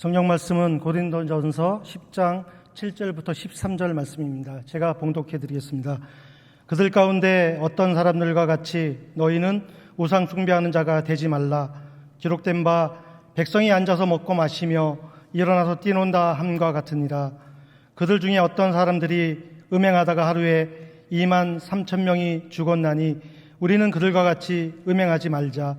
성경 말씀은 고린도전서 10장 7절부터 13절 말씀입니다. 제가 봉독해 드리겠습니다. 그들 가운데 어떤 사람들과 같이 너희는 우상 숭배하는 자가 되지 말라. 기록된 바 백성이 앉아서 먹고 마시며 일어나서 뛰논다 함과 같으니라. 그들 중에 어떤 사람들이 음행하다가 하루에 2만 3천 명이 죽었나니 우리는 그들과 같이 음행하지 말자.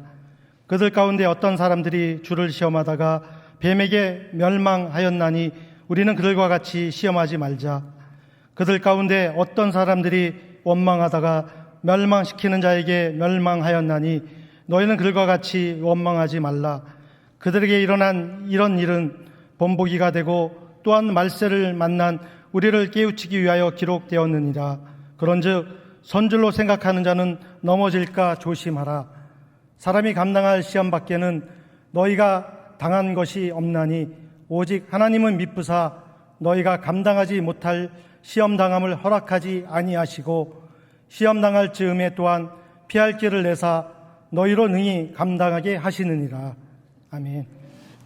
그들 가운데 어떤 사람들이 주를 시험하다가 뱀에게 멸망하였나니 우리는 그들과 같이 시험하지 말자. 그들 가운데 어떤 사람들이 원망하다가 멸망시키는 자에게 멸망하였나니 너희는 그들과 같이 원망하지 말라. 그들에게 일어난 이런 일은 본보기가 되고 또한 말세를 만난 우리를 깨우치기 위하여 기록되었느니라. 그런즉 선줄로 생각하는 자는 넘어질까 조심하라. 사람이 감당할 시험 밖에는 너희가 당한 것이 없나니 오직 하나님은 미쁘사 너희가 감당하지 못할 시험당함을 허락하지 아니하시고 시험당할 즈음에 또한 피할 길을 내사 너희로 능히 감당하게 하시느니라. 아멘.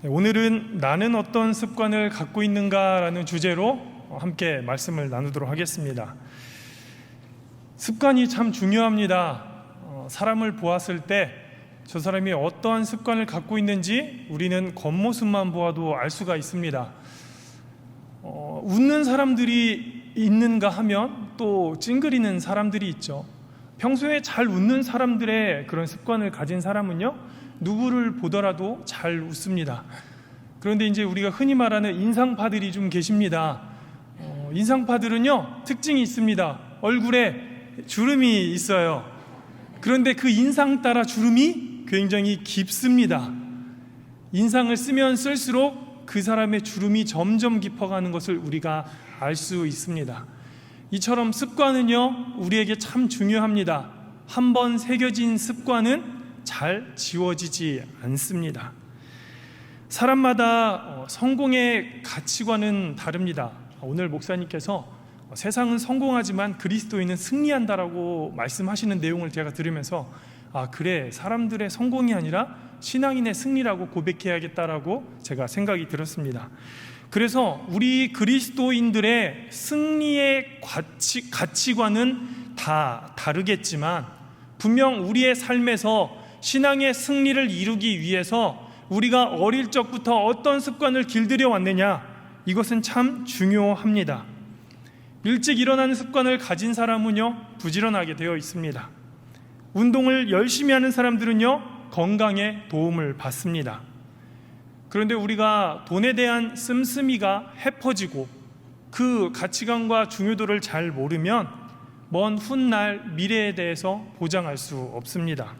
오늘은 나는 어떤 습관을 갖고 있는가라는 주제로 함께 말씀을 나누도록 하겠습니다. 습관이 참 중요합니다. 사람을 보았을 때 저 사람이 어떠한 습관을 갖고 있는지 우리는 겉모습만 보아도 알 수가 있습니다. 웃는 사람들이 있는가 하면 또 찡그리는 사람들이 있죠. 평소에 잘 웃는 사람들의 그런 습관을 가진 사람은요, 누구를 보더라도 잘 웃습니다. 그런데 이제 우리가 흔히 말하는 인상파들이 좀 계십니다. 인상파들은요, 특징이 있습니다. 얼굴에 주름이 있어요. 그런데 그 인상 따라 주름이 굉장히 깊습니다. 인상을 쓰면 쓸수록 그 사람의 주름이 점점 깊어가는 것을 우리가 알 수 있습니다. 이처럼 습관은요, 우리에게 참 중요합니다. 한번 새겨진 습관은 잘 지워지지 않습니다. 사람마다 성공의 가치관은 다릅니다. 오늘 목사님께서 세상은 성공하지만 그리스도인은 승리한다라고 말씀하시는 내용을 제가 들으면서 그래, 사람들의 성공이 아니라 신앙인의 승리라고 고백해야겠다라고 제가 생각이 들었습니다. 그래서 우리 그리스도인들의 승리의 가치관은 다 다르겠지만 분명 우리의 삶에서 신앙의 승리를 이루기 위해서 우리가 어릴 적부터 어떤 습관을 길들여 왔느냐, 이것은 참 중요합니다. 일찍 일어나는 습관을 가진 사람은요, 부지런하게 되어 있습니다. 운동을 열심히 하는 사람들은요, 건강에 도움을 받습니다. 그런데 우리가 돈에 대한 씀씀이가 헤퍼지고 그 가치관과 중요도를 잘 모르면 먼 훗날 미래에 대해서 보장할 수 없습니다.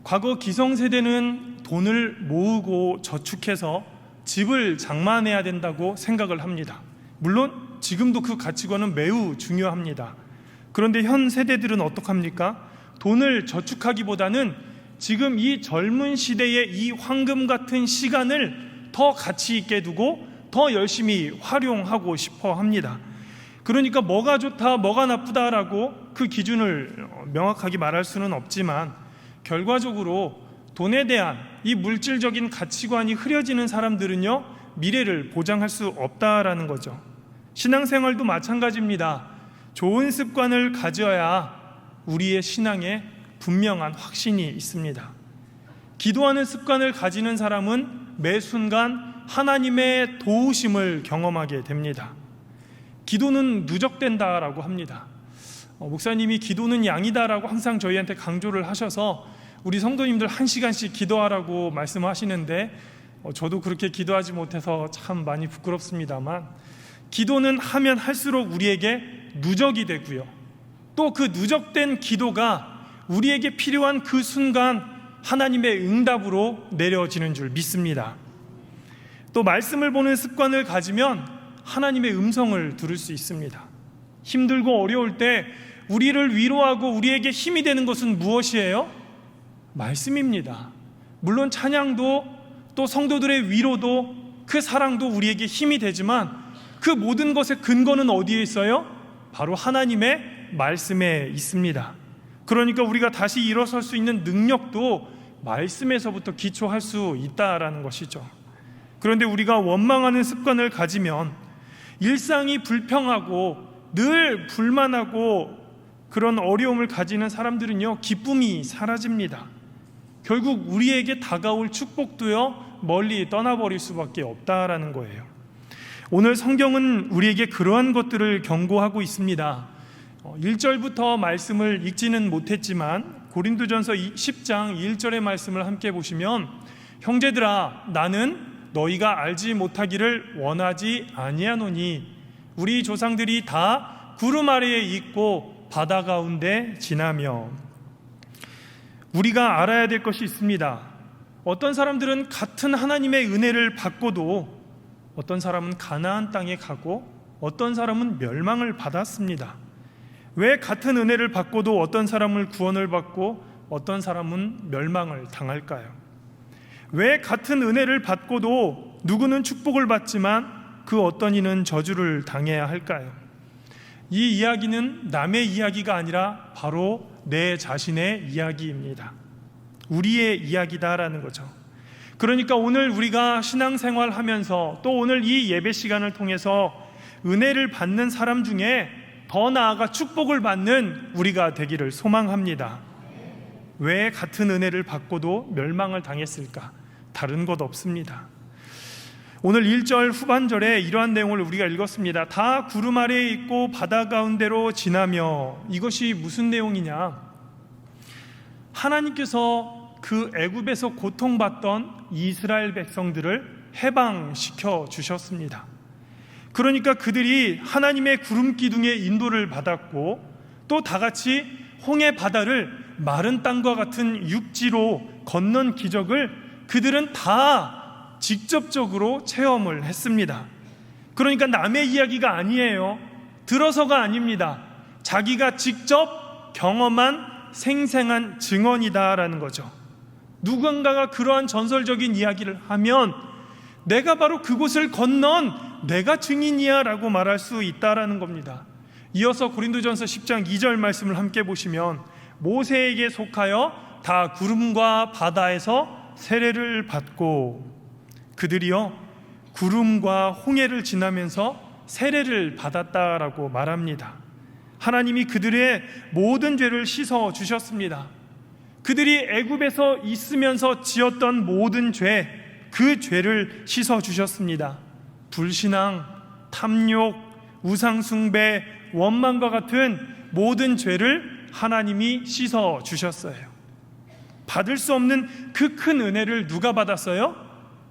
과거 기성세대는 돈을 모으고 저축해서 집을 장만해야 된다고 생각을 합니다. 물론 지금도 그 가치관은 매우 중요합니다. 그런데 현 세대들은 어떡합니까? 돈을 저축하기보다는 지금 이 젊은 시대의 이 황금 같은 시간을 더 가치 있게 두고 더 열심히 활용하고 싶어 합니다. 그러니까 뭐가 좋다, 뭐가 나쁘다라고 그 기준을 명확하게 말할 수는 없지만 결과적으로 돈에 대한 이 물질적인 가치관이 흐려지는 사람들은요, 미래를 보장할 수 없다라는 거죠. 신앙생활도 마찬가지입니다. 좋은 습관을 가져야 우리의 신앙에 분명한 확신이 있습니다. 기도하는 습관을 가지는 사람은 매 순간 하나님의 도우심을 경험하게 됩니다. 기도는 누적된다라고 합니다. 목사님이 기도는 양이다라고 항상 저희한테 강조를 하셔서 우리 성도님들 1시간씩 기도하라고 말씀하시는데 저도 그렇게 기도하지 못해서 참 많이 부끄럽습니다만, 기도는 하면 할수록 우리에게 누적이 되고요, 또 그 누적된 기도가 우리에게 필요한 그 순간 하나님의 응답으로 내려지는 줄 믿습니다. 또 말씀을 보는 습관을 가지면 하나님의 음성을 들을 수 있습니다. 힘들고 어려울 때 우리를 위로하고 우리에게 힘이 되는 것은 무엇이에요? 말씀입니다. 물론 찬양도 또 성도들의 위로도 그 사랑도 우리에게 힘이 되지만 그 모든 것의 근거는 어디에 있어요? 바로 하나님의 말씀에 있습니다. 그러니까 우리가 다시 일어설 수 있는 능력도 말씀에서부터 기초할 수 있다라는 것이죠. 그런데 우리가 원망하는 습관을 가지면 일상이 불평하고 늘 불만하고 그런 어려움을 가지는 사람들은요, 기쁨이 사라집니다. 결국 우리에게 다가올 축복도요, 멀리 떠나버릴 수밖에 없다라는 거예요. 오늘 성경은 우리에게 그러한 것들을 경고하고 있습니다. 1절부터 말씀을 읽지는 못했지만 고린도전서 10장 1절의 말씀을 함께 보시면, 형제들아, 나는 너희가 알지 못하기를 원하지 아니하노니 우리 조상들이 다 구름 아래에 있고 바다 가운데 지나며. 우리가 알아야 될 것이 있습니다. 어떤 사람들은 같은 하나님의 은혜를 받고도 어떤 사람은 가나안 땅에 가고 어떤 사람은 멸망을 받았습니다. 왜 같은 은혜를 받고도 어떤 사람은 구원을 받고 어떤 사람은 멸망을 당할까요? 왜 같은 은혜를 받고도 누구는 축복을 받지만 그 어떤 이는 저주를 당해야 할까요? 이 이야기는 남의 이야기가 아니라 바로 내 자신의 이야기입니다. 우리의 이야기다라는 거죠. 그러니까 오늘 우리가 신앙생활 하면서 또 오늘 이 예배 시간을 통해서 은혜를 받는 사람 중에 더 나아가 축복을 받는 우리가 되기를 소망합니다. 왜 같은 은혜를 받고도 멸망을 당했을까? 다른 것 없습니다. 오늘 1절 후반절에 이러한 내용을 우리가 읽었습니다. 다 구름 아래에 있고 바다 가운데로 지나며. 이것이 무슨 내용이냐? 하나님께서 그 애굽에서 고통받던 이스라엘 백성들을 해방시켜 주셨습니다. 그러니까 그들이 하나님의 구름 기둥의 인도를 받았고 또 다 같이 홍해 바다를 마른 땅과 같은 육지로 건넌 기적을 그들은 다 직접적으로 체험을 했습니다. 그러니까 남의 이야기가 아니에요. 들어서가 아닙니다. 자기가 직접 경험한 생생한 증언이다라는 거죠. 누군가가 그러한 전설적인 이야기를 하면 내가 바로 그곳을 건넌 내가 증인이야 라고 말할 수 있다라는 겁니다. 이어서 고린도전서 10장 2절 말씀을 함께 보시면, 모세에게 속하여 다 구름과 바다에서 세례를 받고, 그들이요 구름과 홍해를 지나면서 세례를 받았다라고 말합니다. 하나님이 그들의 모든 죄를 씻어 주셨습니다. 그들이 애굽에서 있으면서 지었던 모든 죄, 그 죄를 씻어 주셨습니다. 불신앙, 탐욕, 우상숭배, 원망과 같은 모든 죄를 하나님이 씻어 주셨어요. 받을 수 없는 그 큰 은혜를 누가 받았어요?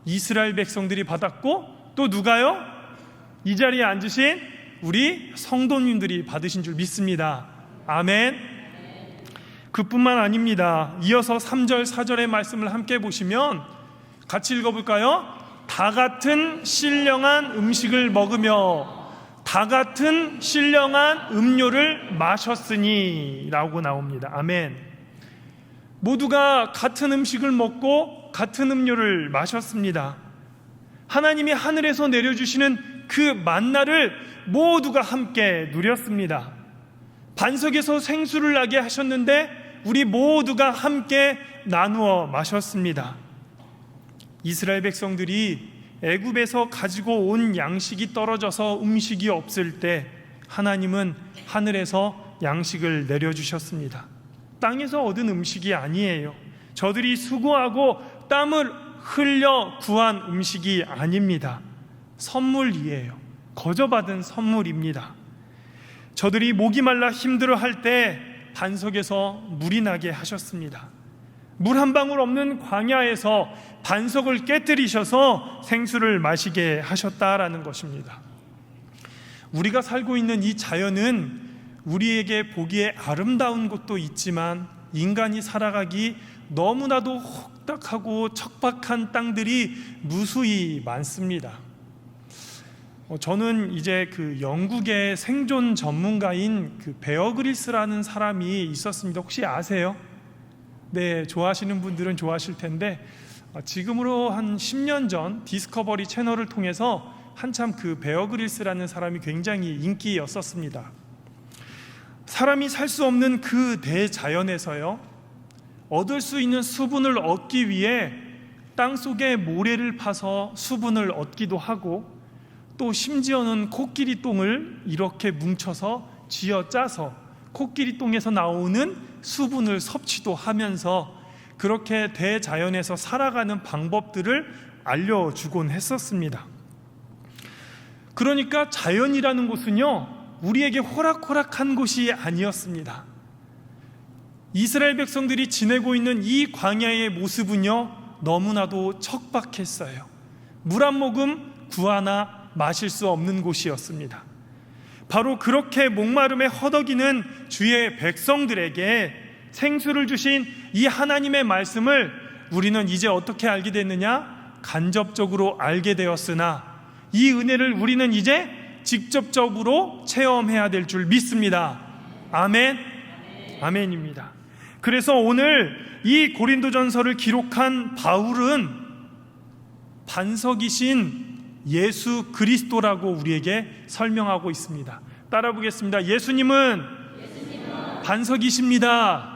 이스라엘 백성들이 받았고, 또 누가요? 이 자리에 앉으신 우리 성도님들이 받으신 줄 믿습니다. 아멘. 그뿐만 아닙니다. 이어서 3절 4절의 말씀을 함께 보시면 같이 읽어볼까요? 다 같은 신령한 음식을 먹으며 다 같은 신령한 음료를 마셨으니 라고 나옵니다. 아멘. 모두가 같은 음식을 먹고 같은 음료를 마셨습니다. 하나님이 하늘에서 내려주시는 그 만나를 모두가 함께 누렸습니다. 반석에서 생수를 나게 하셨는데 우리 모두가 함께 나누어 마셨습니다. 이스라엘 백성들이 애굽에서 가지고 온 양식이 떨어져서 음식이 없을 때 하나님은 하늘에서 양식을 내려주셨습니다. 땅에서 얻은 음식이 아니에요. 저들이 수고하고 땀을 흘려 구한 음식이 아닙니다. 선물이에요. 거저받은 선물입니다. 저들이 목이 말라 힘들어할 때 반석에서 물이 나게 하셨습니다. 물 한 방울 없는 광야에서 반석을 깨뜨리셔서 생수를 마시게 하셨다라는 것입니다. 우리가 살고 있는 이 자연은 우리에게 보기에 아름다운 곳도 있지만 인간이 살아가기 너무나도 혹독하고 척박한 땅들이 무수히 많습니다. 저는 이제 그 영국의 생존 전문가인 그 베어 그릴스라는 사람이 있었습니다. 혹시 아세요? 네, 좋아하시는 분들은 좋아하실 텐데 지금으로 한 10년 전 디스커버리 채널을 통해서 한참 그 베어 그릴스라는 사람이 굉장히 인기였었습니다. 사람이 살 수 없는 그 대자연에서요 얻을 수 있는 수분을 얻기 위해 땅속에 모래를 파서 수분을 얻기도 하고, 또 심지어는 코끼리 똥을 이렇게 뭉쳐서 쥐어짜서 코끼리 똥에서 나오는 수분을 섭취도 하면서 그렇게 대자연에서 살아가는 방법들을 알려주곤 했었습니다. 그러니까 자연이라는 곳은요, 우리에게 호락호락한 곳이 아니었습니다. 이스라엘 백성들이 지내고 있는 이 광야의 모습은요, 너무나도 척박했어요. 물 한 모금 구하나 마실 수 없는 곳이었습니다. 바로 그렇게 목마름에 허덕이는 주의 백성들에게 생수를 주신 이 하나님의 말씀을 우리는 이제 어떻게 알게 됐느냐? 간접적으로 알게 되었으나 이 은혜를 우리는 이제 직접적으로 체험해야 될 줄 믿습니다. 아멘. 아멘입니다. 그래서 오늘 이 고린도전서를 기록한 바울은 반석이신 예수 그리스도라고 우리에게 설명하고 있습니다. 따라 보겠습니다. 예수님은 반석이십니다.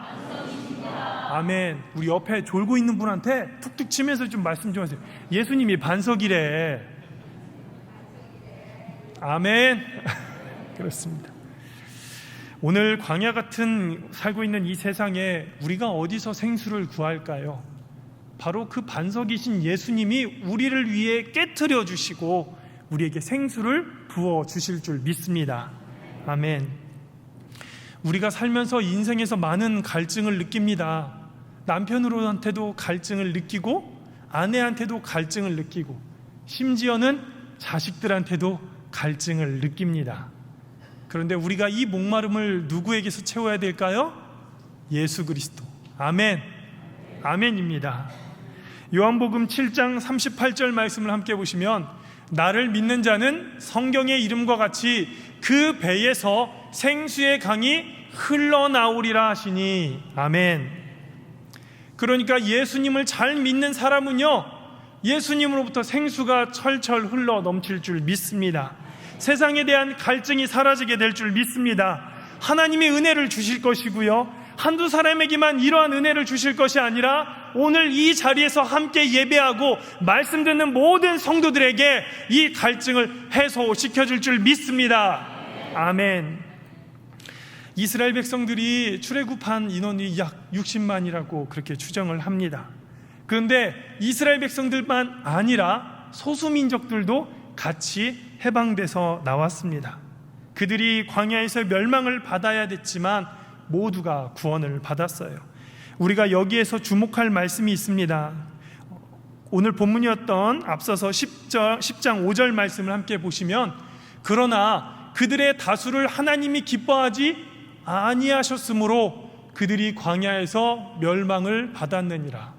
아멘. 우리 옆에 졸고 있는 분한테 툭툭 치면서 좀 말씀 좀 하세요. 예수님이 반석이래. 아멘. 그렇습니다. 오늘 광야 같은 살고 있는 이 세상에 우리가 어디서 생수를 구할까요? 바로 그 반석이신 예수님이 우리를 위해 깨트려 주시고 우리에게 생수를 부어 주실 줄 믿습니다. 아멘. 우리가 살면서 인생에서 많은 갈증을 느낍니다. 남편으로한테도 갈증을 느끼고 아내한테도 갈증을 느끼고 심지어는 자식들한테도 갈증을 느낍니다. 그런데 우리가 이 목마름을 누구에게서 채워야 될까요? 예수 그리스도. 아멘. 아멘입니다. 요한복음 7장 38절 말씀을 함께 보시면 나를 믿는 자는 성경의 이름과 같이 그 배에서 생수의 강이 흘러나오리라 하시니. 아멘. 그러니까 예수님을 잘 믿는 사람은요, 예수님으로부터 생수가 철철 흘러 넘칠 줄 믿습니다. 세상에 대한 갈증이 사라지게 될 줄 믿습니다. 하나님이 은혜를 주실 것이고요, 한두 사람에게만 이러한 은혜를 주실 것이 아니라 오늘 이 자리에서 함께 예배하고 말씀 듣는 모든 성도들에게 이 갈증을 해소시켜줄 줄 믿습니다. 아멘. 이스라엘 백성들이 출애굽한 인원이 약 60만이라고 그렇게 추정을 합니다. 그런데 이스라엘 백성들만 아니라 소수민족들도 같이 해방돼서 나왔습니다. 그들이 광야에서 멸망을 받아야 됐지만 모두가 구원을 받았어요. 우리가 여기에서 주목할 말씀이 있습니다. 오늘 본문이었던 앞서서 10장 5절 말씀을 함께 보시면, 그러나 그들의 다수를 하나님이 기뻐하지 아니하셨으므로 그들이 광야에서 멸망을 받았느니라.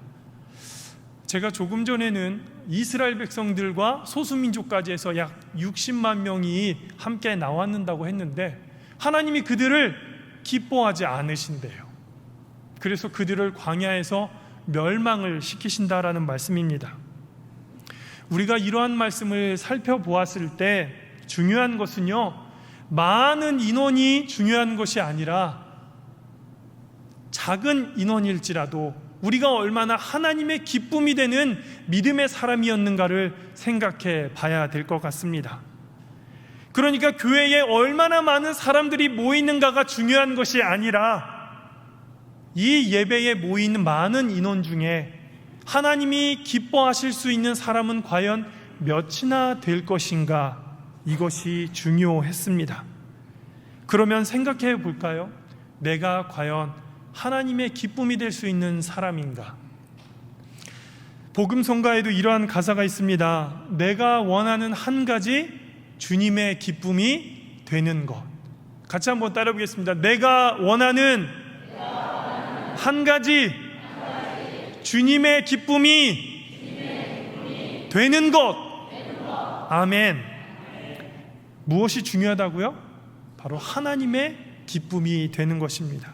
제가 조금 전에는 이스라엘 백성들과 소수민족까지 해서 약 60만 명이 함께 나왔는다고 했는데 하나님이 그들을 기뻐하지 않으신대요. 그래서 그들을 광야에서 멸망을 시키신다라는 말씀입니다. 우리가 이러한 말씀을 살펴보았을 때 중요한 것은요, 많은 인원이 중요한 것이 아니라 작은 인원일지라도 우리가 얼마나 하나님의 기쁨이 되는 믿음의 사람이었는가를 생각해 봐야 될 것 같습니다. 그러니까 교회에 얼마나 많은 사람들이 모이는가가 중요한 것이 아니라 이 예배에 모이는 많은 인원 중에 하나님이 기뻐하실 수 있는 사람은 과연 몇이나 될 것인가, 이것이 중요했습니다. 그러면 생각해 볼까요? 내가 과연 하나님의 기쁨이 될 수 있는 사람인가? 복음성가에도 이러한 가사가 있습니다. 내가 원하는 한 가지 주님의 기쁨이 되는 것. 같이 한번 따라 보겠습니다. 내가 원하는 한 가지 주님의 기쁨이 되는 것. 아멘. 무엇이 중요하다고요? 바로 하나님의 기쁨이 되는 것입니다.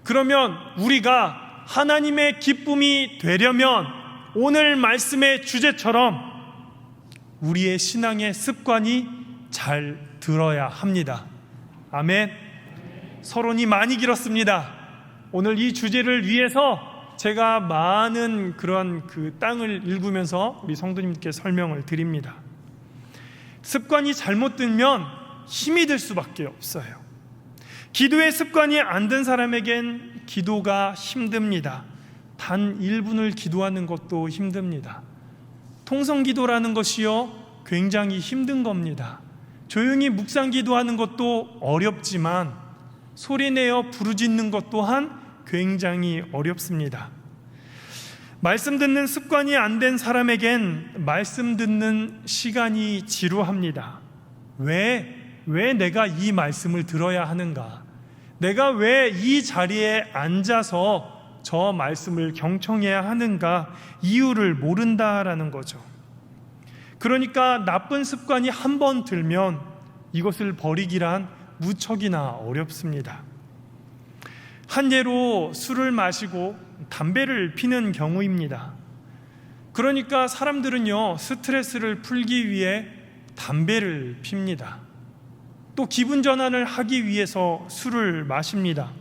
그러면 우리가 하나님의 기쁨이 되려면 오늘 말씀의 주제처럼 우리의 신앙의 습관이 잘 들어야 합니다. 아멘. 서론이 많이 길었습니다. 오늘 이 주제를 위해서 제가 많은 그런 그 땅을 읽으면서 우리 성도님께 설명을 드립니다. 습관이 잘못되면 힘이 들 수밖에 없어요. 기도의 습관이 안 든 사람에겐 기도가 힘듭니다. 단 1분을 기도하는 것도 힘듭니다. 통성기도라는 것이요, 굉장히 힘든 겁니다. 조용히 묵상 기도하는 것도 어렵지만 소리내어 부르짖는 것 또한 굉장히 어렵습니다. 말씀 듣는 습관이 안 된 사람에겐 말씀 듣는 시간이 지루합니다. 왜 내가 이 말씀을 들어야 하는가? 내가 왜 이 자리에 앉아서 저 말씀을 경청해야 하는가? 이유를 모른다라는 거죠. 그러니까 나쁜 습관이 한 번 들면 이것을 버리기란 무척이나 어렵습니다. 한 예로 술을 마시고 담배를 피는 경우입니다. 그러니까 사람들은요, 스트레스를 풀기 위해 담배를 핍니다. 또 기분 전환을 하기 위해서 술을 마십니다.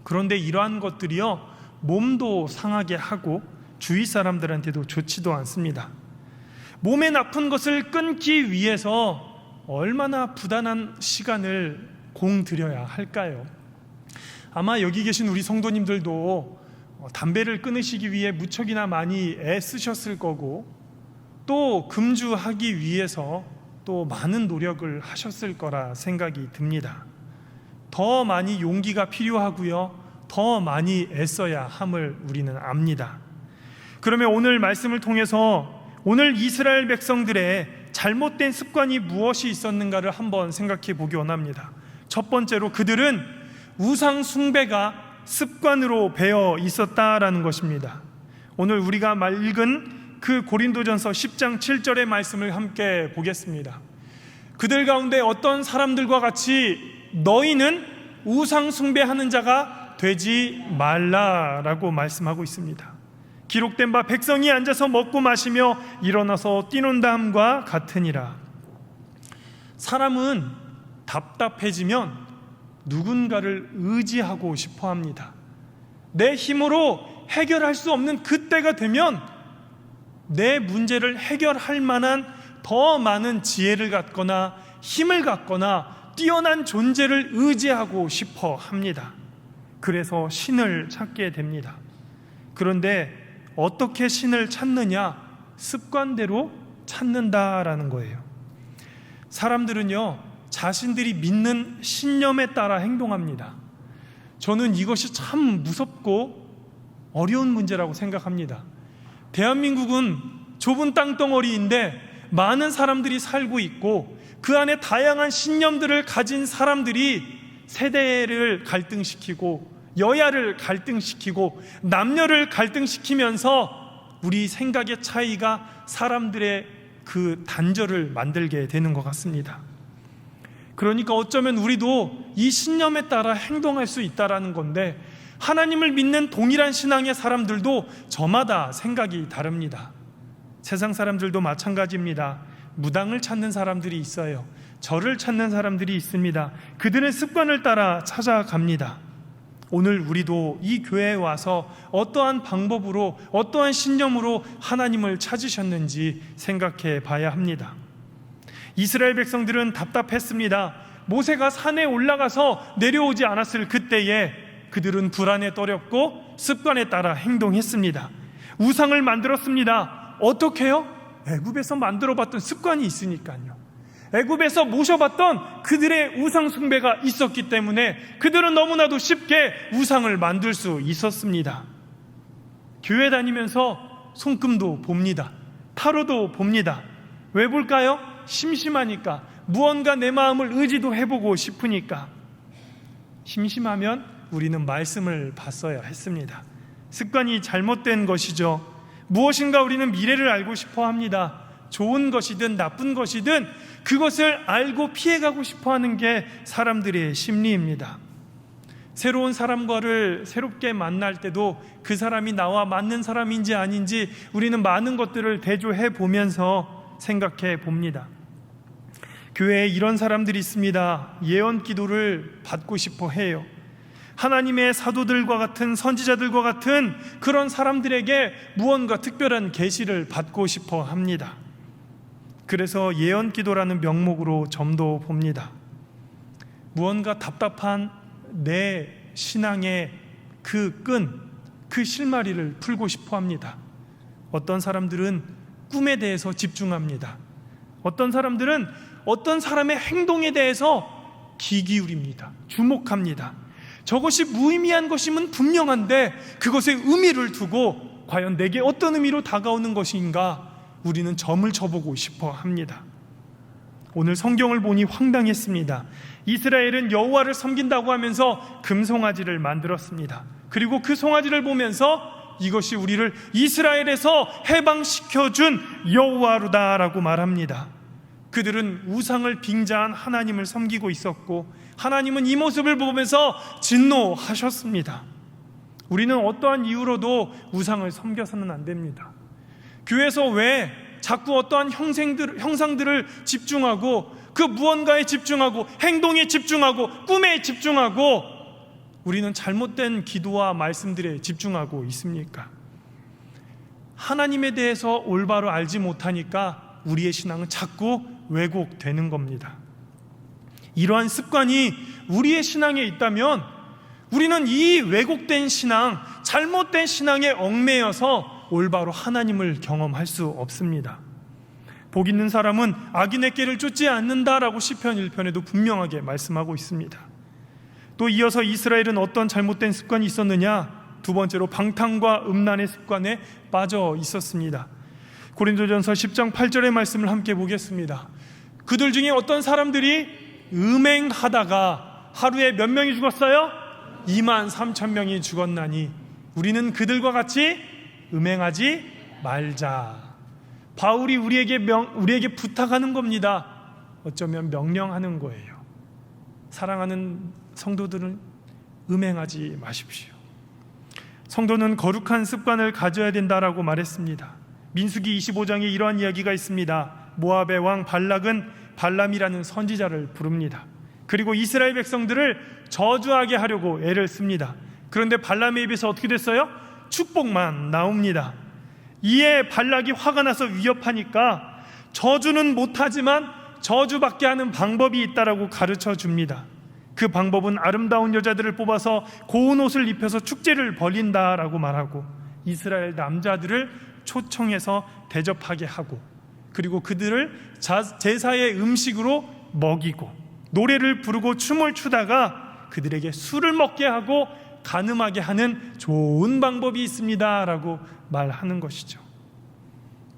그런데 이러한 것들이요, 몸도 상하게 하고 주위 사람들한테도 좋지도 않습니다. 몸에 나쁜 것을 끊기 위해서 얼마나 부단한 시간을 공들여야 할까요? 아마 여기 계신 우리 성도님들도 담배를 끊으시기 위해 무척이나 많이 애쓰셨을 거고, 또 금주하기 위해서 또 많은 노력을 하셨을 거라 생각이 듭니다. 더 많이 용기가 필요하고요, 더 많이 애써야 함을 우리는 압니다. 그러면 오늘 말씀을 통해서 오늘 이스라엘 백성들의 잘못된 습관이 무엇이 있었는가를 한번 생각해 보기 원합니다. 첫 번째로 그들은 우상 숭배가 습관으로 배어 있었다라는 것입니다. 오늘 우리가 읽은 그 고린도전서 10장 7절의 말씀을 함께 보겠습니다. 그들 가운데 어떤 사람들과 같이 너희는 우상 숭배하는 자가 되지 말라라고 말씀하고 있습니다. 기록된 바 백성이 앉아서 먹고 마시며 일어나서 뛰논다 함과 같으니라. 사람은 답답해지면 누군가를 의지하고 싶어 합니다. 내 힘으로 해결할 수 없는 그때가 되면 내 문제를 해결할 만한 더 많은 지혜를 갖거나 힘을 갖거나 뛰어난 존재를 의지하고 싶어 합니다. 그래서 신을 찾게 됩니다. 그런데 어떻게 신을 찾느냐? 습관대로 찾는다라는 거예요. 사람들은요, 자신들이 믿는 신념에 따라 행동합니다. 저는 이것이 참 무섭고 어려운 문제라고 생각합니다. 대한민국은 좁은 땅덩어리인데 많은 사람들이 살고 있고 그 안에 다양한 신념들을 가진 사람들이 세대를 갈등시키고 여야를 갈등시키고 남녀를 갈등시키면서 우리 생각의 차이가 사람들의 그 단절을 만들게 되는 것 같습니다. 그러니까 어쩌면 우리도 이 신념에 따라 행동할 수 있다라는 건데, 하나님을 믿는 동일한 신앙의 사람들도 저마다 생각이 다릅니다. 세상 사람들도 마찬가지입니다. 무당을 찾는 사람들이 있어요. 절을 찾는 사람들이 있습니다. 그들의 습관을 따라 찾아갑니다. 오늘 우리도 이 교회에 와서 어떠한 방법으로, 어떠한 신념으로 하나님을 찾으셨는지 생각해 봐야 합니다. 이스라엘 백성들은 답답했습니다. 모세가 산에 올라가서 내려오지 않았을 그때에 그들은 불안에 떨였고 습관에 따라 행동했습니다. 우상을 만들었습니다. 어떻게요? 애굽에서 만들어봤던 습관이 있으니까요. 애굽에서 모셔봤던 그들의 우상 숭배가 있었기 때문에 그들은 너무나도 쉽게 우상을 만들 수 있었습니다. 교회 다니면서 손금도 봅니다. 타로도 봅니다. 왜 볼까요? 심심하니까, 무언가 내 마음을 의지도 해보고 싶으니까. 심심하면 우리는 말씀을 봤어야 했습니다. 습관이 잘못된 것이죠. 무엇인가 우리는 미래를 알고 싶어 합니다. 좋은 것이든 나쁜 것이든 그것을 알고 피해가고 싶어 하는 게 사람들의 심리입니다. 새로운 사람과를 새롭게 만날 때도 그 사람이 나와 맞는 사람인지 아닌지 우리는 많은 것들을 대조해 보면서 생각해 봅니다. 교회에 이런 사람들이 있습니다. 예언 기도를 받고 싶어 해요. 하나님의 사도들과 같은 선지자들과 같은 그런 사람들에게 무언가 특별한 계시를 받고 싶어 합니다. 그래서 예언기도라는 명목으로 점도 봅니다. 무언가 답답한 내 신앙의 그 끈, 그 실마리를 풀고 싶어 합니다. 어떤 사람들은 꿈에 대해서 집중합니다. 어떤 사람들은 어떤 사람의 행동에 대해서 귀 기울입니다. 주목합니다. 저것이 무의미한 것임은 분명한데 그것에 의미를 두고 과연 내게 어떤 의미로 다가오는 것인가 우리는 점을 쳐보고 싶어 합니다. 오늘 성경을 보니 황당했습니다. 이스라엘은 여호와를 섬긴다고 하면서 금송아지를 만들었습니다. 그리고 그 송아지를 보면서 이것이 우리를 이스라엘에서 해방시켜준 여호와로다라고 말합니다. 그들은 우상을 빙자한 하나님을 섬기고 있었고 하나님은 이 모습을 보면서 진노하셨습니다. 우리는 어떠한 이유로도 우상을 섬겨서는 안 됩니다. 교회에서 왜 자꾸 어떠한 형상들을 집중하고 그 무언가에 집중하고 행동에 집중하고 꿈에 집중하고 우리는 잘못된 기도와 말씀들에 집중하고 있습니까? 하나님에 대해서 올바로 알지 못하니까 우리의 신앙은 자꾸 왜곡되는 겁니다. 이러한 습관이 우리의 신앙에 있다면 우리는 이 왜곡된 신앙, 잘못된 신앙에 얽매여서 올바로 하나님을 경험할 수 없습니다. 복 있는 사람은 악인의 길을 쫓지 않는다라고 시편 1편에도 분명하게 말씀하고 있습니다. 또 이어서 이스라엘은 어떤 잘못된 습관이 있었느냐? 두 번째로 방탕과 음란의 습관에 빠져 있었습니다. 고린도전서 10장 8절의 말씀을 함께 보겠습니다. 그들 중에 어떤 사람들이 음행하다가 하루에 몇 명이 죽었어요? 23,000명이 죽었나니 우리는 그들과 같이 음행하지 말자. 바울이 우리에게 부탁하는 겁니다. 어쩌면 명령하는 거예요. 사랑하는 성도들은 음행하지 마십시오. 성도는 거룩한 습관을 가져야 된다라고 말했습니다. 민수기 25장에 이러한 이야기가 있습니다. 모압의 왕 발락은 발람이라는 선지자를 부릅니다. 그리고 이스라엘 백성들을 저주하게 하려고 애를 씁니다. 그런데 발람의 입에서 어떻게 됐어요? 축복만 나옵니다. 이에 발락이 화가 나서 위협하니까 저주는 못하지만 저주받게 하는 방법이 있다라고 가르쳐 줍니다. 그 방법은 아름다운 여자들을 뽑아서 고운 옷을 입혀서 축제를 벌인다라고 말하고 이스라엘 남자들을 초청해서 대접하게 하고 그리고 그들을 제사의 음식으로 먹이고 노래를 부르고 춤을 추다가 그들에게 술을 먹게 하고 간음하게 하는 좋은 방법이 있습니다 라고 말하는 것이죠.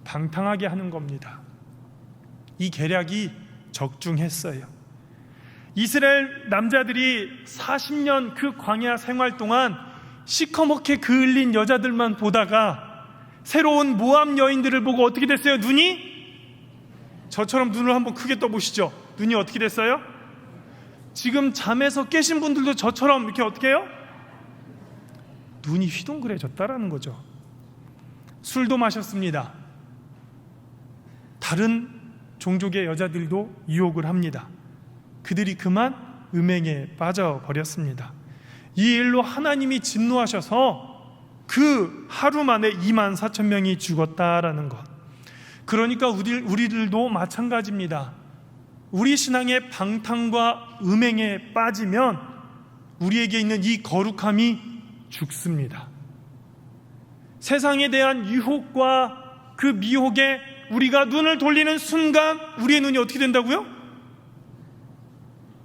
방탕하게 하는 겁니다. 이 계략이 적중했어요. 이스라엘 남자들이 40년 그 광야 생활 동안 시커멓게 그을린 여자들만 보다가 새로운 모압 여인들을 보고 어떻게 됐어요? 눈이? 저처럼 눈을 한번 크게 떠보시죠. 눈이 어떻게 됐어요? 지금 잠에서 깨신 분들도 저처럼 이렇게 어떻게 해요? 눈이 휘둥그레졌다라는 거죠. 술도 마셨습니다. 다른 종족의 여자들도 유혹을 합니다. 그들이 그만 음행에 빠져버렸습니다. 이 일로 하나님이 진노하셔서 그 하루 만에 24,000명이 죽었다라는 것. 그러니까 우리들도 마찬가지입니다. 우리 신앙의 방탕과 음행에 빠지면 우리에게 있는 이 거룩함이 죽습니다. 세상에 대한 유혹과 그 미혹에 우리가 눈을 돌리는 순간 우리의 눈이 어떻게 된다고요?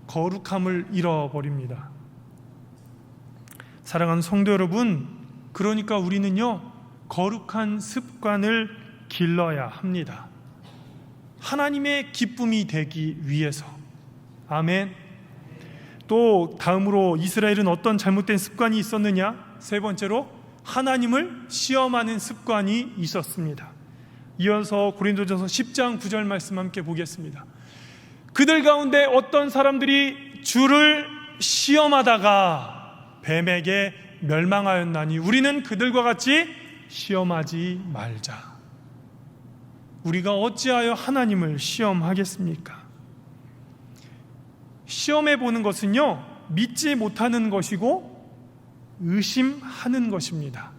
거룩함을 잃어버립니다. 사랑하는 성도 여러분, 그러니까 우리는요 거룩한 습관을 길러야 합니다. 하나님의 기쁨이 되기 위해서. 아멘. 또 다음으로 이스라엘은 어떤 잘못된 습관이 있었느냐? 세 번째로 하나님을 시험하는 습관이 있었습니다. 이어서 고린도전서 10장 9절 말씀 함께 보겠습니다. 그들 가운데 어떤 사람들이 주를 시험하다가 뱀에게 멸망하였나니 우리는 그들과 같이 시험하지 말자. 우리가 어찌하여 하나님을 시험하겠습니까? 시험해 보는 것은요 믿지 못하는 것이고 의심하는 것입니다.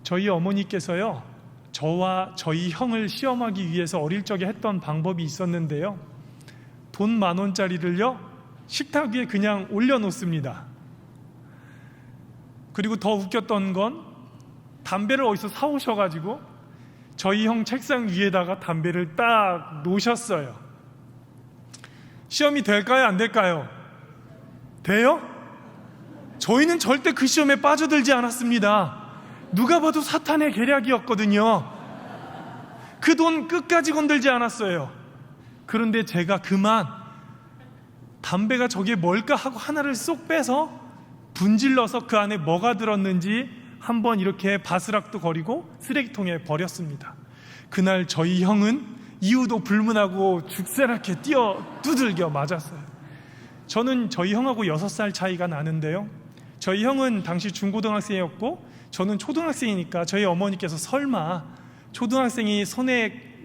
저희 어머니께서요, 저와 저희 형을 시험하기 위해서 어릴 적에 했던 방법이 있었는데요, 돈 10,000원짜리를요 식탁 위에 그냥 올려놓습니다. 그리고 더 웃겼던 건 담배를 어디서 사오셔가지고 저희 형 책상 위에다가 담배를 딱 놓으셨어요. 시험이 될까요? 안 될까요? 돼요? 저희는 절대 그 시험에 빠져들지 않았습니다. 누가 봐도 사탄의 계략이었거든요. 그 돈 끝까지 건들지 않았어요. 그런데 제가 그만 담배가 저게 뭘까 하고 하나를 쏙 빼서 분질러서 그 안에 뭐가 들었는지 한번 이렇게 바스락도 거리고 쓰레기통에 버렸습니다. 그날 저희 형은 이유도 불문하고 죽세랗게 두들겨 맞았어요. 저는 저희 형하고 6살 차이가 나는데요, 저희 형은 당시 중고등학생이었고 저는 초등학생이니까 저희 어머니께서 설마 초등학생이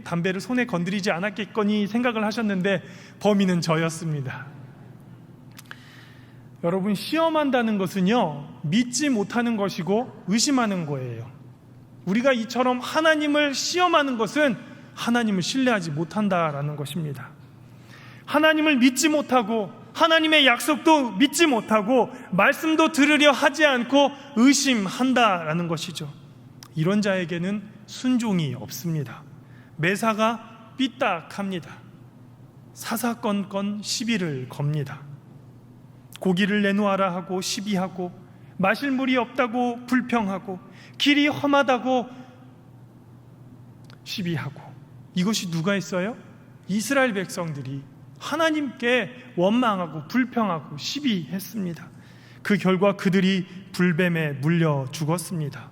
담배를 손에 건드리지 않았겠거니 생각을 하셨는데 범인은 저였습니다. 여러분, 시험한다는 것은요, 믿지 못하는 것이고 의심하는 거예요. 우리가 이처럼 하나님을 시험하는 것은 하나님을 신뢰하지 못한다라는 것입니다. 하나님을 믿지 못하고 하나님의 약속도 믿지 못하고 말씀도 들으려 하지 않고 의심한다라는 것이죠. 이런 자에게는 순종이 없습니다. 매사가 삐딱합니다. 사사건건 시비를 겁니다. 고기를 내놓아라 하고 시비하고, 마실 물이 없다고 불평하고, 길이 험하다고 시비하고. 이것이 누가 했어요? 이스라엘 백성들이 하나님께 원망하고 불평하고 시비했습니다. 그 결과 그들이 불뱀에 물려 죽었습니다.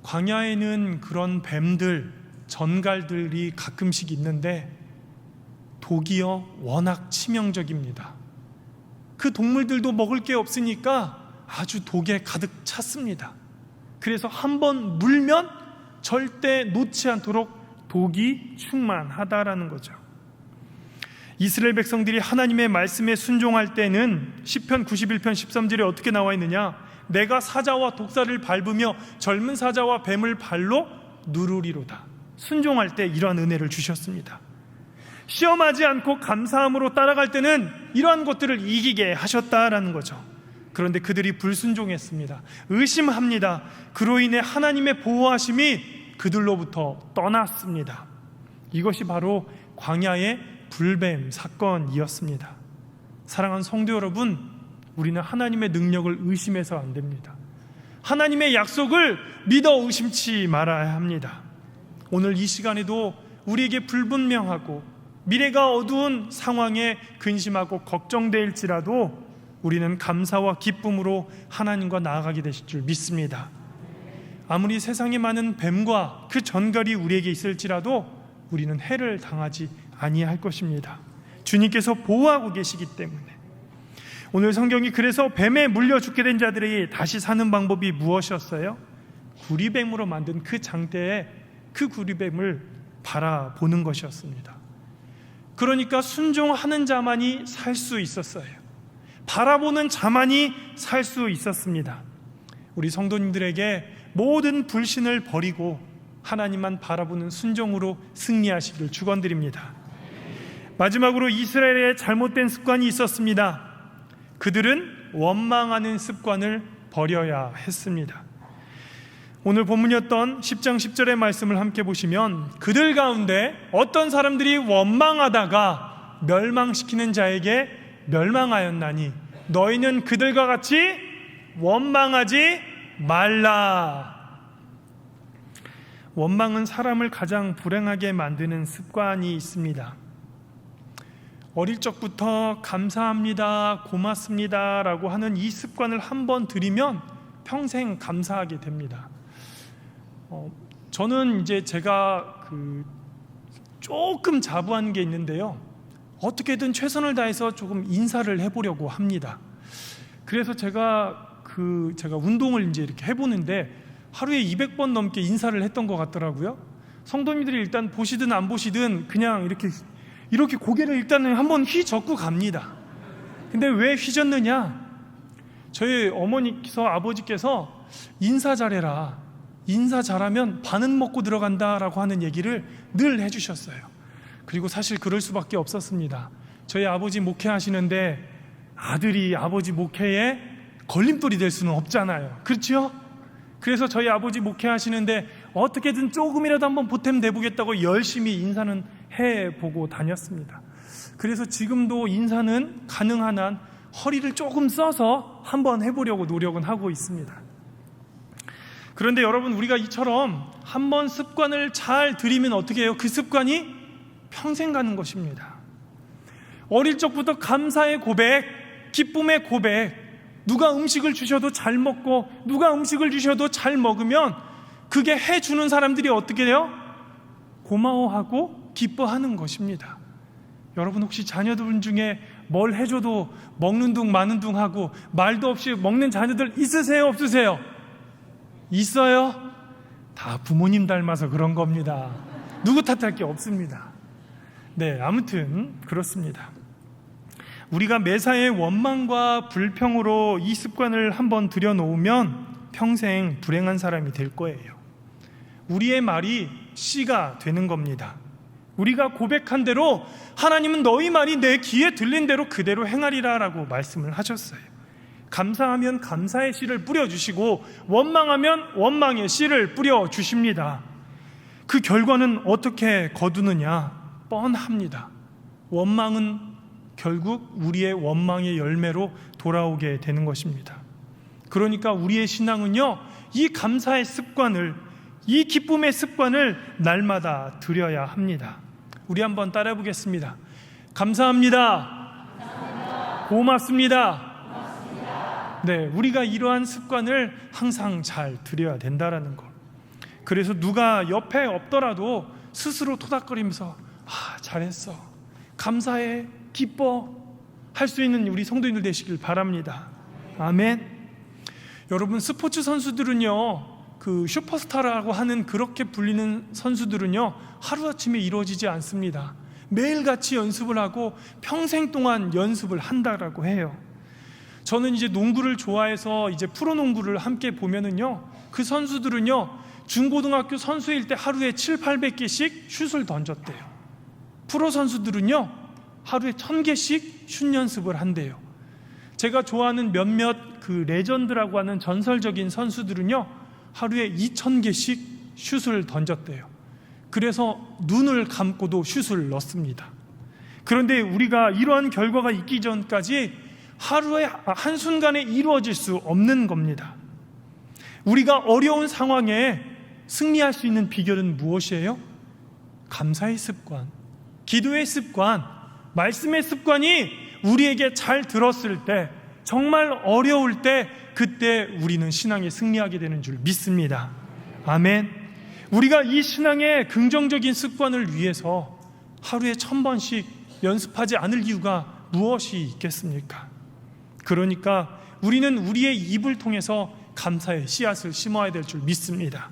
광야에는 그런 뱀들, 전갈들이 가끔씩 있는데 독이요 워낙 치명적입니다. 그 동물들도 먹을 게 없으니까 아주 독에 가득 찼습니다. 그래서 한번 물면 절대 놓지 않도록 독이 충만하다라는 거죠. 이스라엘 백성들이 하나님의 말씀에 순종할 때는 시편 91편 13절에 어떻게 나와 있느냐? 내가 사자와 독사를 밟으며 젊은 사자와 뱀을 발로 누르리로다. 순종할 때 이러한 은혜를 주셨습니다. 시험하지 않고 감사함으로 따라갈 때는 이러한 것들을 이기게 하셨다라는 거죠. 그런데 그들이 불순종했습니다. 의심합니다. 그로 인해 하나님의 보호하심이 그들로부터 떠났습니다. 이것이 바로 광야의 불뱀 사건이었습니다. 사랑하는 성도 여러분, 우리는 하나님의 능력을 의심해서 안 됩니다. 하나님의 약속을 믿어 의심치 말아야 합니다. 오늘 이 시간에도 우리에게 불분명하고 미래가 어두운 상황에 근심하고 걱정될지라도 우리는 감사와 기쁨으로 하나님과 나아가게 되실 줄 믿습니다. 아무리 세상에 많은 뱀과 그 전갈이 우리에게 있을지라도 우리는 해를 당하지 아니할 것입니다. 주님께서 보호하고 계시기 때문에. 오늘 성경이 그래서 뱀에 물려 죽게 된 자들이 다시 사는 방법이 무엇이었어요? 구리뱀으로 만든 그 장대에 그 구리뱀을 바라보는 것이었습니다. 그러니까 순종하는 자만이 살 수 있었어요. 바라보는 자만이 살 수 있었습니다. 우리 성도님들에게 모든 불신을 버리고 하나님만 바라보는 순종으로 승리하시기를 축원드립니다. 마지막으로 이스라엘의 잘못된 습관이 있었습니다. 그들은 원망하는 습관을 버려야 했습니다. 오늘 본문이었던 10장 10절의 말씀을 함께 보시면 그들 가운데 어떤 사람들이 원망하다가 멸망시키는 자에게 멸망하였나니 너희는 그들과 같이 원망하지 말라. 원망은 사람을 가장 불행하게 만드는 습관이 있습니다. 어릴 적부터 감사합니다, 고맙습니다 라고 하는 이 습관을 한번 들이면 평생 감사하게 됩니다. 저는 이제 제가 조금 자부한 게 있는데요, 어떻게든 최선을 다해서 조금 인사를 해보려고 합니다. 그래서 제가 운동을 이제 이렇게 해보는데 하루에 200번 넘게 인사를 했던 것 같더라고요. 성도님들이 일단 보시든 안 보시든 그냥 이렇게 고개를 일단은 한번 휘젓고 갑니다. 근데 왜 휘젓느냐? 저희 어머니께서 아버지께서 인사 잘해라, 인사 잘하면 반은 먹고 들어간다라고 하는 얘기를 늘 해주셨어요. 그리고 사실 그럴 수밖에 없었습니다. 저희 아버지 목회하시는데 아들이 아버지 목회에 걸림돌이 될 수는 없잖아요. 그렇죠? 그래서 저희 아버지 목회하시는데 어떻게든 조금이라도 한번 보탬 내보겠다고 열심히 인사는 해보고 다녔습니다. 그래서 지금도 인사는 가능한 한 허리를 조금 써서 한번 해보려고 노력은 하고 있습니다. 그런데 여러분, 우리가 이처럼 한번 습관을 잘 들이면 어떻게 해요? 그 습관이 평생 가는 것입니다. 어릴 적부터 감사의 고백, 기쁨의 고백, 누가 음식을 주셔도 잘 먹고 누가 음식을 주셔도 잘 먹으면 그게 해주는 사람들이 어떻게 돼요? 고마워하고 기뻐하는 것입니다. 여러분, 혹시 자녀들 중에 뭘 해줘도 먹는 둥 마는 둥 하고 말도 없이 먹는 자녀들 있으세요? 없으세요? 있어요? 다 부모님 닮아서 그런 겁니다. 누구 탓할 게 없습니다. 네, 아무튼 그렇습니다. 우리가 매사에 원망과 불평으로 이 습관을 한번 들여놓으면 평생 불행한 사람이 될 거예요. 우리의 말이 씨가 되는 겁니다. 우리가 고백한 대로 하나님은 너희 말이 내 귀에 들린 대로 그대로 행하리라 라고 말씀을 하셨어요. 감사하면 감사의 씨를 뿌려주시고 원망하면 원망의 씨를 뿌려주십니다. 그 결과는 어떻게 거두느냐? 뻔합니다. 원망은 결국 우리의 원망의 열매로 돌아오게 되는 것입니다. 그러니까 우리의 신앙은요, 이 감사의 습관을, 이 기쁨의 습관을 날마다 들여야 합니다. 우리 한번 따라해 보겠습니다. 감사합니다. 고맙습니다. 네, 우리가 이러한 습관을 항상 잘 들여야 된다라는 것. 그래서 누가 옆에 없더라도 스스로 토닥거리면서 잘했어, 감사해, 기뻐 할 수 있는 우리 성도님들 되시길 바랍니다. 아멘. 여러분, 스포츠 선수들은요, 그 슈퍼스타라고 하는 그렇게 불리는 선수들은요, 하루아침에 이루어지지 않습니다. 매일같이 연습을 하고 평생 동안 연습을 한다라고 해요. 저는 이제 농구를 좋아해서 이제 프로농구를 함께 보면은요, 그 선수들은요, 중고등학교 선수일 때 하루에 700~800개씩 슛을 던졌대요. 프로 선수들은요, 하루에 1000개씩 슛 연습을 한대요. 제가 좋아하는 몇몇 그 레전드라고 하는 전설적인 선수들은요, 하루에 2000개씩 슛을 던졌대요. 그래서 눈을 감고도 슛을 넣습니다. 그런데 우리가 이러한 결과가 있기 전까지 하루에 한순간에 이루어질 수 없는 겁니다. 우리가 어려운 상황에 승리할 수 있는 비결은 무엇이에요? 감사의 습관, 기도의 습관, 말씀의 습관이 우리에게 잘 들었을 때, 정말 어려울 때, 그때 우리는 신앙에 승리하게 되는 줄 믿습니다. 아멘. 우리가 이 신앙의 긍정적인 습관을 위해서 하루에 1000번씩 연습하지 않을 이유가 무엇이 있겠습니까? 그러니까 우리는 우리의 입을 통해서 감사의 씨앗을 심어야 될 줄 믿습니다.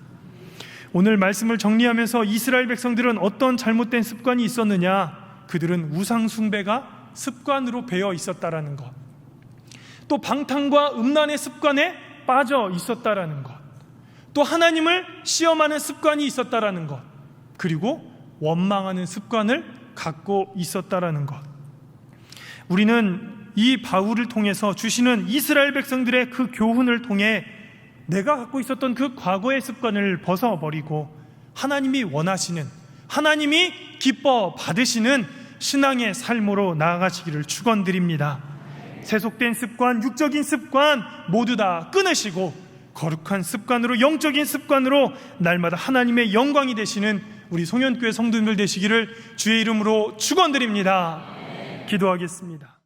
오늘 말씀을 정리하면서 이스라엘 백성들은 어떤 잘못된 습관이 있었느냐? 그들은 우상 숭배가 습관으로 배어 있었다라는 것, 또 방탕과 음란의 습관에 빠져 있었다라는 것, 또 하나님을 시험하는 습관이 있었다라는 것, 그리고 원망하는 습관을 갖고 있었다라는 것. 우리는 이 바울을 통해서 주시는 이스라엘 백성들의 그 교훈을 통해 내가 갖고 있었던 그 과거의 습관을 벗어버리고 하나님이 원하시는, 하나님이 기뻐 받으시는 신앙의 삶으로 나아가시기를 축원드립니다. 세속된 습관, 육적인 습관 모두 다 끊으시고 거룩한 습관으로, 영적인 습관으로 날마다 하나님의 영광이 되시는 우리 송현교회 성도님들 되시기를 주의 이름으로 축원드립니다. 기도하겠습니다.